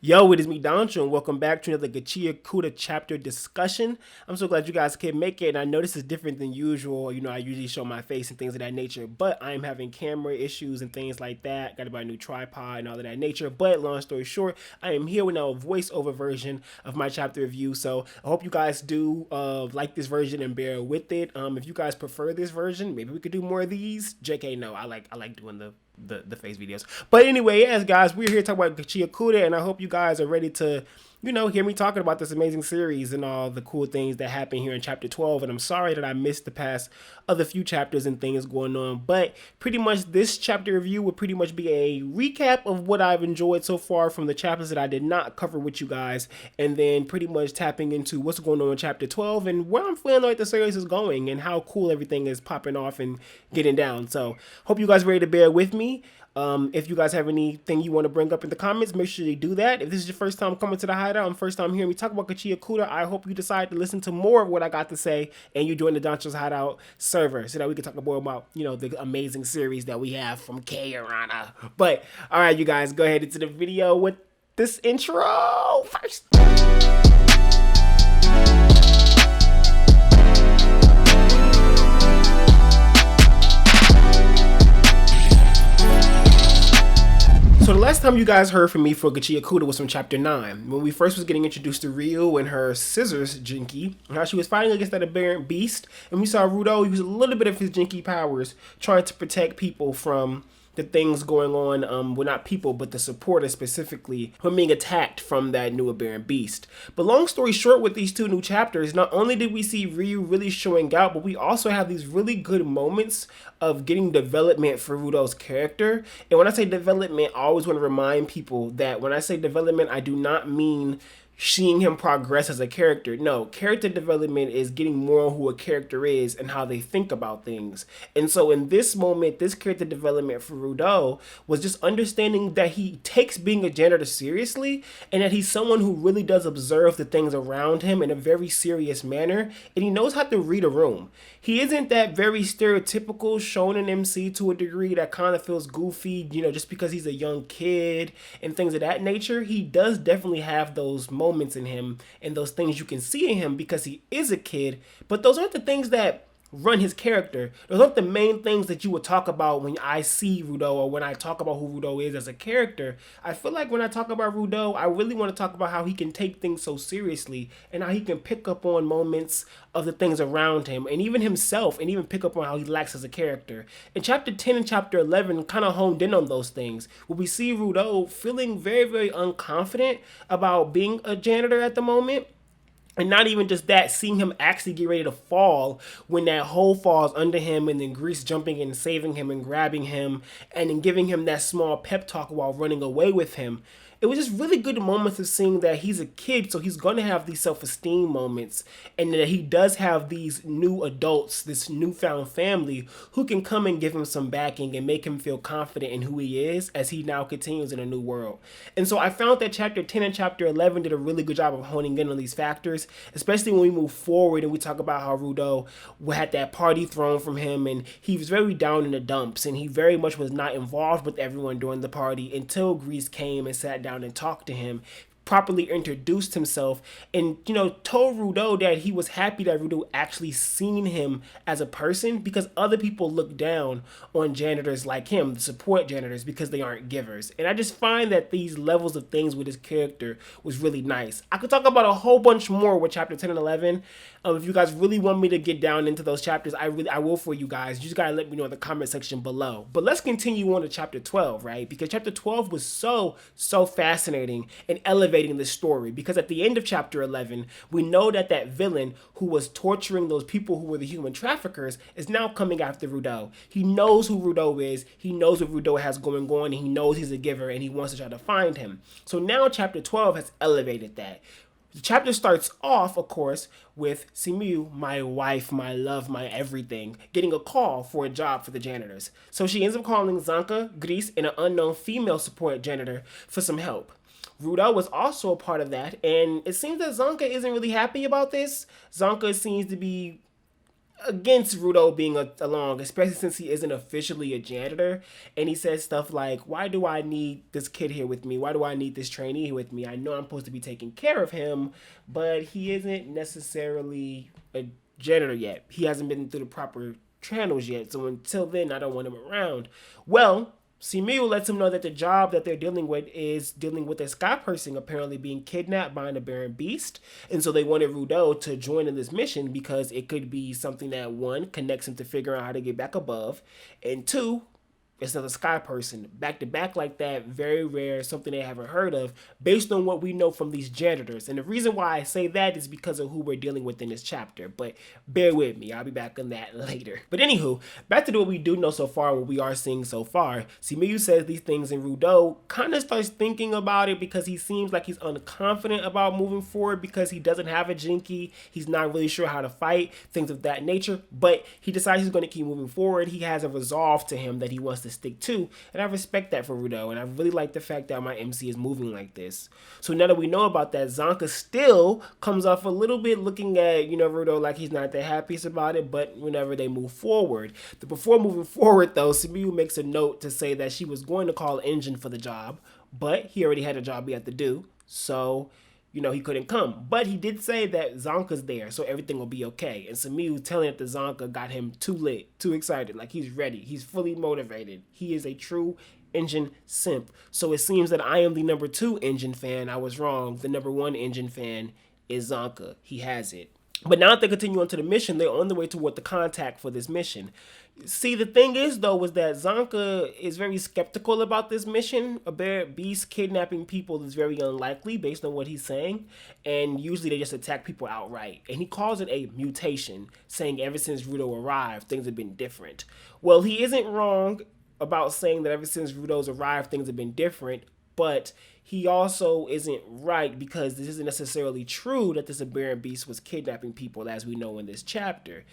Yo, it is me, Danchou, and welcome back to another Gachiakuta Chapter discussion. I'm so glad you guys can make it, and I know this is different than usual. You know, I usually show my face and things of that nature, but I'm having camera issues and things like that. Got to buy a new tripod and all of that nature. But long story short, I am here with now a voiceover version of my chapter review. So I hope you guys do like this version and bear with it. If you guys prefer this version, maybe we could do more of these. JK, no, I like doing the face videos. But anyway, yes, guys, we're here talking about Gachiakuta, and I hope you guys are ready to, hear me talking about this amazing series and all the cool things that happen here in chapter 12. And I'm sorry that I missed the past other few chapters and things going on, but pretty much this chapter review would pretty much be a recap of what I've enjoyed so far from the chapters that I did not cover with you guys, and then pretty much tapping into what's going on in chapter 12 and where I'm feeling like the series is going and how cool everything is popping off and getting down. So hope you guys are ready to bear with me. If you guys have anything you want to bring up in the comments, make sure you do that. If this is your first time coming to the Hideout and first time hearing me talk about Gachiakuta, I hope you decide to listen to more of what I got to say and you join the Danchou's Hideout server so that we can talk more about, the amazing series that we have from Kei Urana. But, alright, you guys, go ahead into the video with this intro first. So the last time you guys heard from me for Gachiakuta was from chapter 9, when we first was getting introduced to Ryu and her scissors Jinki, and how she was fighting against that aberrant beast, and we saw Rudo use a little bit of his Jinki powers trying to protect people from the things going on, well, not people, but the supporters specifically, from being attacked from that new aberrant beast. But long story short, with these two new chapters, not only did we see Ryu really showing out, but we also have these really good moments of getting development for Rudo's character. And when I say development, I always want to remind people that when I say development, I do not mean seeing him progress as a character. No, character development is getting more on who a character is and how they think about things. And so in this moment, this character development for Rudo was just understanding that he takes being a janitor seriously and that he's someone who really does observe the things around him in a very serious manner, and he knows how to read a room. He isn't that very stereotypical shonen MC to a degree that kind of feels goofy, just because he's a young kid and things of that nature. He does definitely have those moments in him and those things you can see in him because he is a kid, but those aren't the things that run his character. Those aren't the main things that you would talk about when I see Rudo or when I talk about who Rudo is as a character. I feel like when I talk about Rudo, I really want to talk about how he can take things so seriously and how he can pick up on moments of the things around him and even himself, and even pick up on how he lacks as a character. And chapter 10 and chapter 11 kind of honed in on those things, where we see Rudo feeling very, very unconfident about being a janitor at the moment. And not even just that, seeing him actually get ready to fall when that hole falls under him, and then Grease jumping in and saving him and grabbing him and then giving him that small pep talk while running away with him. It was just really good moments of seeing that he's a kid, so he's going to have these self-esteem moments, and that he does have these new adults, this newfound family, who can come and give him some backing and make him feel confident in who he is as he now continues in a new world. And so I found that chapter 10 and chapter 11 did a really good job of honing in on these factors, especially when we move forward and we talk about how Rudo had that party thrown from him, and he was very down in the dumps, and he very much was not involved with everyone during the party until Grease came and sat down and talked to him, properly introduced himself, and told Rudo that he was happy that Rudo actually seen him as a person, because other people look down on janitors like him, the support janitors, because they aren't givers. And I just find that these levels of things with his character was really nice. I could talk about a whole bunch more with chapter 10 and 11. If you guys really want me to get down into those chapters, I will for you guys. You just gotta let me know in the comment section below. But let's continue on to chapter 12, right? Because chapter 12 was so fascinating and elevating the story. Because at the end of chapter 11, we know that villain who was torturing those people who were the human traffickers is now coming after Rudo. He knows who Rudo is. He knows what Rudo has going on, and he knows he's a giver, and he wants to try to find him. So now chapter 12 has elevated that. The chapter starts off, of course, with Simu, my wife, my love, my everything, getting a call for a job for the janitors. So she ends up calling Zanka, Grease, and an unknown female support janitor for some help. Rudo was also a part of that, and it seems that Zanka isn't really happy about this. Zanka seems to be against Rudo being along, especially since he isn't officially a janitor. And he says stuff like, why do I need this kid here with me? Why do I need this trainee here with me? I know I'm supposed to be taking care of him, but he isn't necessarily a janitor yet. He hasn't been through the proper channels yet. So until then, I don't want him around. Well, Simiu lets him know that the job that they're dealing with is dealing with a sky person apparently being kidnapped by an aberrant beast. And so they wanted Rudo to join in this mission because it could be something that, one, connects him to figure out how to get back above, and two, it's another sky person. Back to back like that, very rare, something they haven't heard of, based on what we know from these janitors. And the reason why I say that is because of who we're dealing with in this chapter. But bear with me, I'll be back on that later. But anywho, back to what we do know so far, what we are seeing so far. Simiyu says these things, and Rudo kind of starts thinking about it because he seems like he's unconfident about moving forward because he doesn't have a Jinky. He's not really sure how to fight, things of that nature. But he decides he's going to keep moving forward. He has a resolve to him that he wants to stick to, and I respect that for Rudo, and I really like the fact that my MC is moving like this. So now that we know about that, Zonka still comes off a little bit looking at, Rudo like he's not that happiest about it, but whenever they move forward. Before moving forward, though, Simiyu makes a note to say that she was going to call Engine for the job, but he already had a job he had to do, so he couldn't come. But he did say that Zonka's there, so everything will be okay. And Simiyu telling that the Zonka got him too lit, too excited, like he's ready. He's fully motivated. He is a true Engine simp. So it seems that I am the number 2 Engine fan. I was wrong. The number 1 Engine fan is Zonka. He has it. But now that they continue on to the mission, they're on the way toward the contact for this mission. See, the thing is, though, was that Zonka is very skeptical about this mission. A bear beast kidnapping people is very unlikely based on what he's saying. And usually they just attack people outright. And he calls it a mutation, saying ever since Rudo arrived, things have been different. Well, he isn't wrong about saying that ever since Rudo's arrived, things have been different. But he also isn't right because this isn't necessarily true that this aberrant beast was kidnapping people, as we know in this chapter.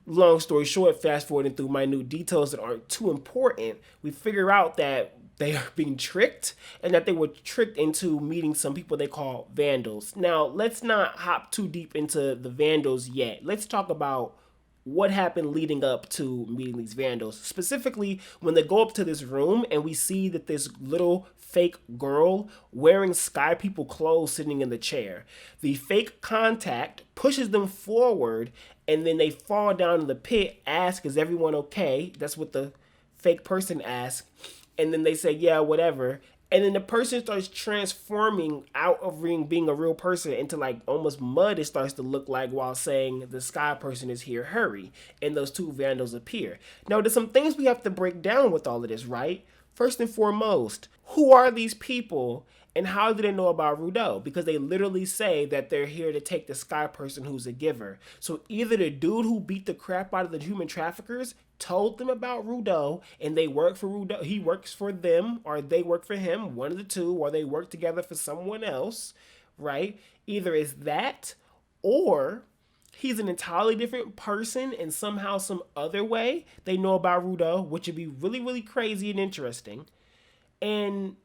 Long story short, fast forwarding through minute details that aren't too important, we figure out that they are being tricked and that they were tricked into meeting some people they call Vandals. Now, let's not hop too deep into the Vandals yet. Let's talk about what happened leading up to meeting these Vandals. Specifically, when they go up to this room and we see that this little fake girl wearing Sky People clothes sitting in the chair. The fake contact pushes them forward and then they fall down in the pit, ask, is everyone okay? That's what the fake person asks. And then they say, yeah, whatever. And then the person starts transforming out of being a real person into like almost mud, it starts to look like, while saying the sky person is here, hurry. And those 2 Vandals appear. Now, there's some things we have to break down with all of this, right? First and foremost, who are these people and how do they know about Rudo? Because they literally say that they're here to take the sky person who's a giver. So either the dude who beat the crap out of the human traffickers told them about Rudo and they work for Rudo, he works for them, or they work for him, one of the two, or they work together for someone else, right? Either it's that, or he's an entirely different person and somehow some other way they know about Rudo, which would be really, really crazy and interesting. And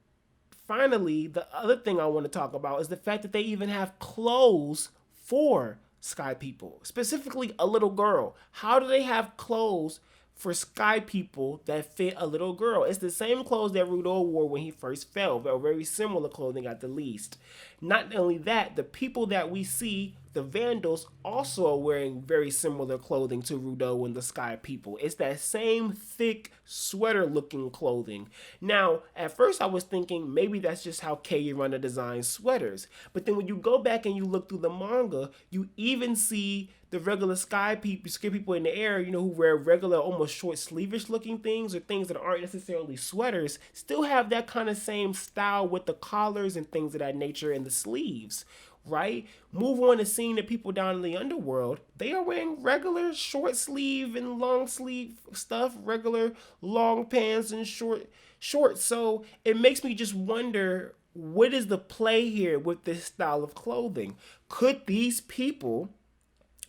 finally, the other thing I want to talk about is the fact that they even have clothes for Sky People, specifically a little girl. How do they have clothes for Sky People that fit a little girl? It's the same clothes that Rudo wore when he first fell. They're very similar clothing at the least. Not only that, the people that we see, the Vandals, also are wearing very similar clothing to Rudo and the Sky People. It's that same thick sweater looking clothing. Now, at first I was thinking maybe that's just how Kei Urana designs sweaters. But then when you go back and you look through the manga, you even see the regular sky people in the air, who wear regular, almost short sleevish looking things or things that aren't necessarily sweaters, still have that kind of same style with the collars and things of that nature and the sleeves, right? Move on to seeing the people down in the underworld. They are wearing regular short sleeve and long sleeve stuff, regular long pants and shorts. So it makes me just wonder, what is the play here with this style of clothing? Could these people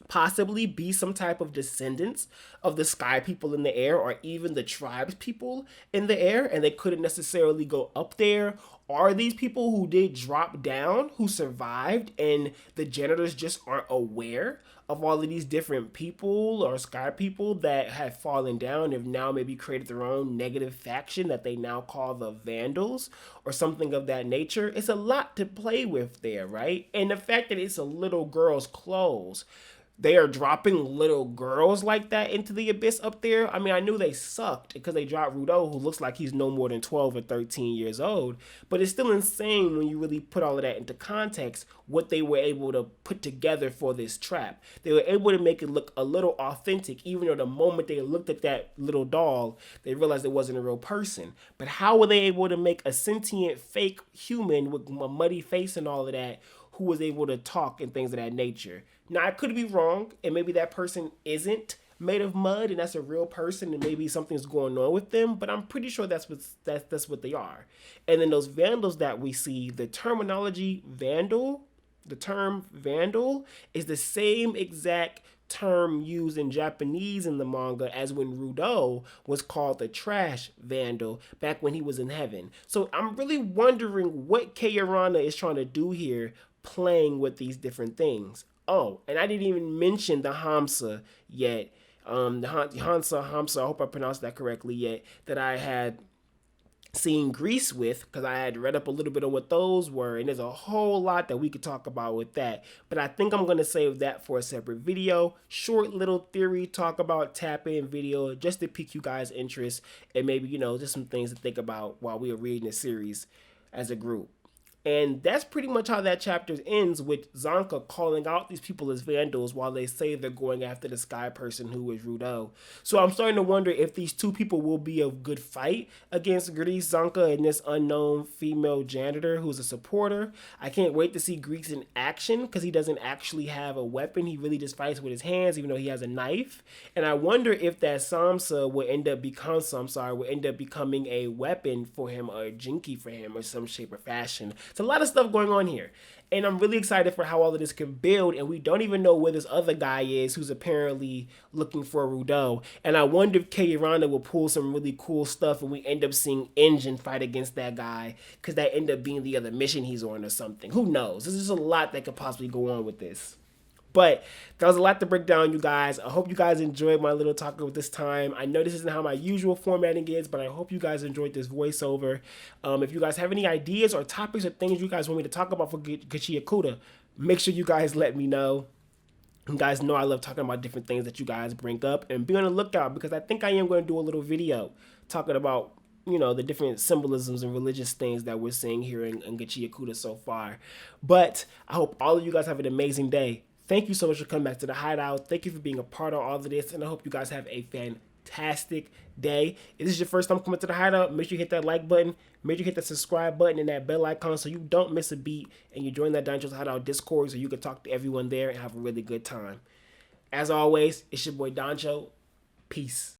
possibly be some type of descendants of the sky people in the air, or even the tribes people in the air, and they couldn't necessarily go up there. Are these people who did drop down, who survived, and the janitors just aren't aware of all of these different people or sky people that have fallen down, have now maybe created their own negative faction that they now call the Vandals or something of that nature? It's a lot to play with there, right? And the fact that it's a little girl's clothes, they are dropping little girls like that into the abyss up there. I mean, I knew they sucked because they dropped Rudeau, who looks like he's no more than 12 or 13 years old. But it's still insane when you really put all of that into context, what they were able to put together for this trap. They were able to make it look a little authentic, even though the moment they looked at that little doll, they realized it wasn't a real person. But how were they able to make a sentient fake human with a muddy face and all of that, who was able to talk and things of that nature? Now, I could be wrong, and maybe that person isn't made of mud, and that's a real person, and maybe something's going on with them, but I'm pretty sure that's what they are. And then those vandals that we see, the terminology vandal, the term vandal is the same exact term used in Japanese in the manga as when Rudeau was called the trash vandal back when he was in heaven. So I'm really wondering what Kei Urana is trying to do here, playing with these different things. Oh, and I didn't even mention the Hamsa yet. The Hamsa, I hope I pronounced that correctly yet, that I had seen Grease with, because I had read up a little bit of what those were, and there's a whole lot that we could talk about with that, but I think I'm going to save that for a separate video. Short little theory talk about tap-in video, just to pique you guys' interest, and maybe, just some things to think about while we are reading the series as a group. And that's pretty much how that chapter ends, with Zanka calling out these people as vandals while they say they're going after the sky person who is Rudeau. So I'm starting to wonder if these two people will be a good fight against Grease, Zanka, and this unknown female janitor who's a supporter. I can't wait to see Grease in action, because he doesn't actually have a weapon. He really just fights with his hands, even though he has a knife. And I wonder if that Samsa will end up becoming a weapon for him, or a jinky for him, or some shape or fashion. It's a lot of stuff going on here, and I'm really excited for how all of this can build, and we don't even know where this other guy is who's apparently looking for Rudeau, and I wonder if Kei Urana will pull some really cool stuff and we end up seeing Engine fight against that guy, because that end up being the other mission he's on or something. Who knows? There's just a lot that could possibly go on with this. But that was a lot to break down, you guys. I hope you guys enjoyed my little talk with this time. I know this isn't how my usual formatting is, but I hope you guys enjoyed this voiceover. If you guys have any ideas or topics or things you guys want me to talk about for Gachiakuta, make sure you guys let me know. You guys know I love talking about different things that you guys bring up. And be on the lookout, because I think I am going to do a little video talking about the different symbolisms and religious things that we're seeing here in Gachiakuta so far. But I hope all of you guys have an amazing day. Thank you so much for coming back to the Hideout. Thank you for being a part of all of this, and I hope you guys have a fantastic day. If this is your first time coming to the Hideout, make sure you hit that like button, make sure you hit that subscribe button and that bell icon so you don't miss a beat, and you join that Danchou's Hideout Discord so you can talk to everyone there and have a really good time. As always, it's your boy Danchou. Peace.